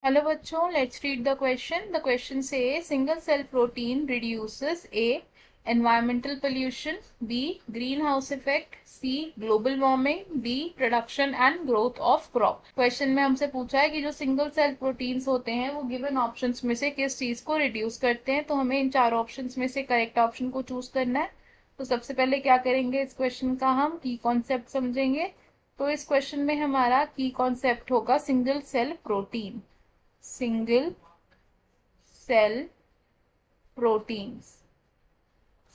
Hello बच्चों, let's read the question. The question से single cell protein reduces A environmental pollution, B greenhouse effect, C global warming, D production and growth of crop. Question में हमसे पूछा है कि जो single cell proteins होते हैं वो गिवन ऑप्शंस में से किस चीज को रिड्यूस करते हैं. तो हमें इन चार ऑप्शंस में से करेक्ट ऑप्शन को चूज करना है. तो सबसे पहले क्या करेंगे, इस क्वेश्चन का हम की कॉन्सेप्ट समझेंगे. तो इस क्वेश्चन में हमारा की कॉन्सेप्ट होगा single cell protein. Single cell proteins.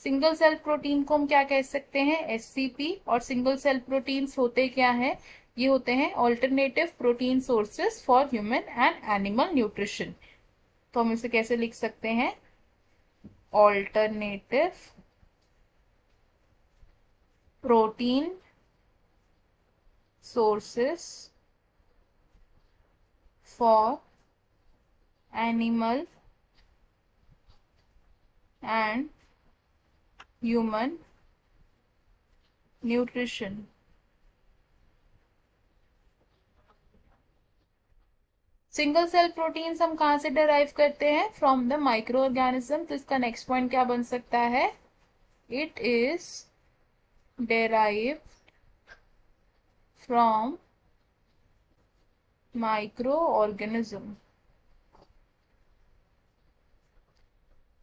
Single cell protein को हम क्या कह सकते हैं, एससीपी. और सिंगल सेल प्रोटीन्स होते क्या हैं, ये होते हैं alternative protein sources for human and animal nutrition. तो हम इसे कैसे लिख सकते हैं, alternative protein sources for animal and human nutrition. Single cell proteins हम कहाँ से डराइव करते हैं, फ्रॉम द माइक्रो ऑर्गेनिज्म. तो इसका नेक्स्ट पॉइंट क्या बन सकता है, it is derive from micro organism.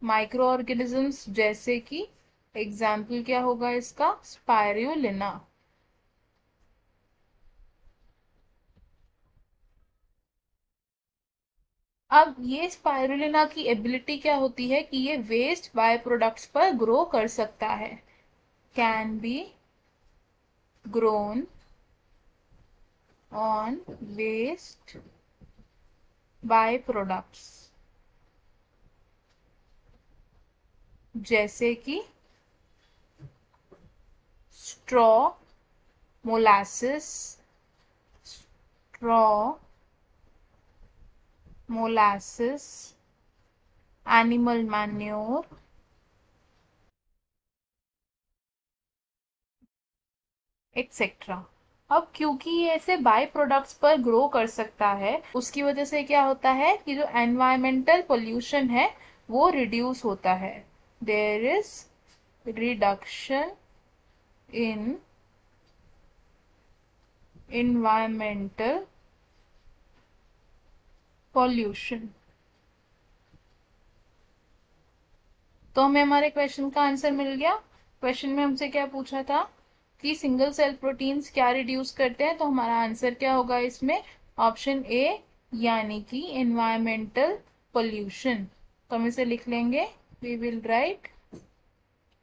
Micro organisms जैसे कि एग्जाम्पल क्या होगा इसका, स्पायरुलिना. अब ये स्पायरुलिना की एबिलिटी क्या होती है कि ये वेस्ट बाय प्रोडक्ट्स पर ग्रो कर सकता है. Can be grown on waste by products, जैसे कि straw, molasses, molasses, animal manure, etcetera. अब क्योंकि ये ऐसे बाय प्रोडक्ट्स पर ग्रो कर सकता है, उसकी वजह से क्या होता है कि जो एनवायरमेंटल पोल्यूशन है वो रिड्यूस होता है. There is reduction in environmental pollution. तो हमें हमारे क्वेश्चन का आंसर मिल गया. क्वेश्चन में हमसे क्या पूछा था कि सिंगल सेल प्रोटीन्स क्या रिड्यूस करते हैं. तो हमारा आंसर क्या होगा इसमें, ऑप्शन ए, यानी कि एनवायरमेंटल पोल्यूशन. तो हम इसे लिख लेंगे, we will write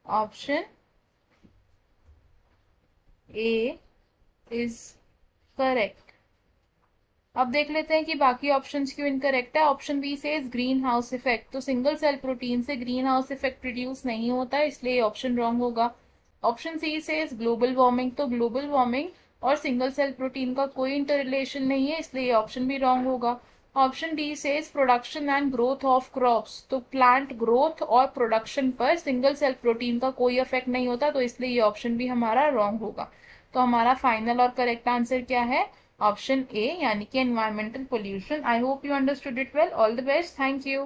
option A is correct. अब देख लेते हैं कि बाकी ऑप्शंस क्यों इनकरेक्ट है. ऑप्शन बी से ग्रीन हाउस इफेक्ट. तो सिंगल सेल प्रोटीन से ग्रीन हाउस इफेक्ट प्रोड्यूस नहीं होता है, इसलिए ऑप्शन रॉन्ग होगा. ऑप्शन सी से ग्लोबल वार्मिंग. तो ग्लोबल वार्मिंग और सिंगल सेल प्रोटीन का कोई इंटर रिलेशन नहीं है, इसलिए ऑप्शन भी रॉन्ग होगा. ऑप्शन डी से production and growth of crops. तो प्लांट ग्रोथ और प्रोडक्शन पर सिंगल सेल प्रोटीन का कोई इफेक्ट नहीं होता, तो इसलिए ये ऑप्शन भी हमारा रॉन्ग होगा. तो हमारा फाइनल और करेक्ट आंसर क्या है, ऑप्शन ए, यानी कि environmental pollution. I hope you understood it well. All the best. Thank you.